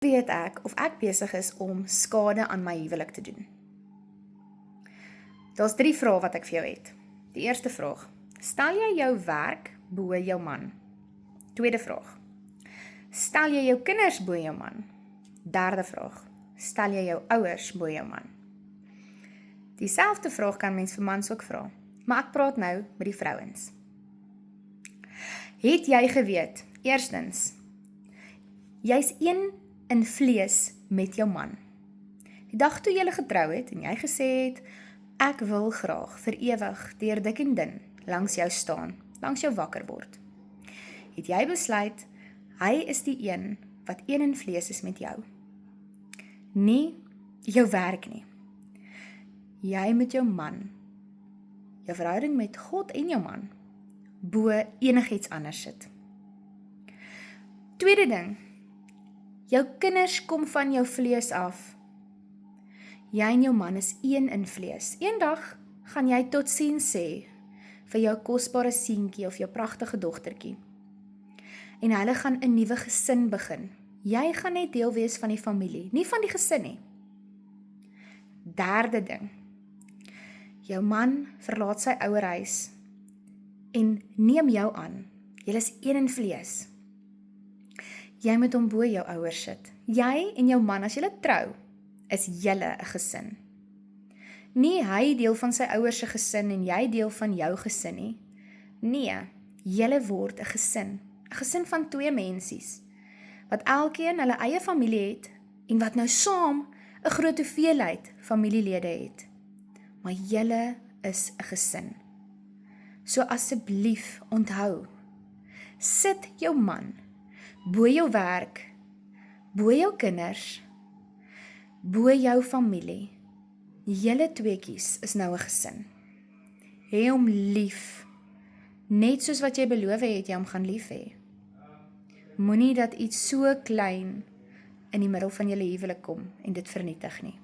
Weet ek of ek besig is om skade aan my huwelik te doen? Daar's 3 vrae wat ek vir jou het. Die eerste vraag: stel jy jou werk bo jou man? Tweede vraag: stel jy jou kinders bo jou man? Derde vraag: stel jy jou ouers bo jou man? Dieselfde vraag kan mens vir mans ook vra, maar ek praat nou met die vrouens. Het jy geweet, eerstens, jy's een in vlees met jou man. Die dag toe julle getrou het en jy gesê het, ek wil graag vir ewig deur dik en dun langs jou staan, langs jou wakker word. Het jy besluit, hy is die een wat een in vlees is met jou. Nie jou werk nie. Jy met jou man, jou verhouding met God en jou man, bo enigiets anders sit. Tweede ding, jou kinders kom van jou vlees af. Jy en jou man is een in vlees. Eendag gaan jy totsiens sê vir jou kosbare seentjie of jou pragtige dogtertjie. En hulle gaan 'n nuwe gesin begin. Jy gaan net deel wees van die familie, nie van die gesin nie. Derde ding, jou man verlaat sy ouerhuis en neem jou aan. Julle is een in vlees. Jy moet hom bo jou ouers sit. Jy en jou man, as julle trou, is julle 'n gesin. Nie hy deel van sy ouers se gesin en jy deel van jou gesin nie. Nee, julle word 'n gesin. 'n Gesin van 2 mensies, wat elkeen hulle eie familie het en wat nou saam 'n groot hoeveelheid familielede het. Maar julle is 'n gesin. So asseblief onthou, sit jou man bo jou werk, bo jou kinders, bo jou familie. Julle tweekies is nou 'n gesin. Hê hom lief, net soos wat jy beloof het jy hom gaan lief hê. Moenie dat iets so klein in die middel van julle huwelik kom en dit vernietig nie.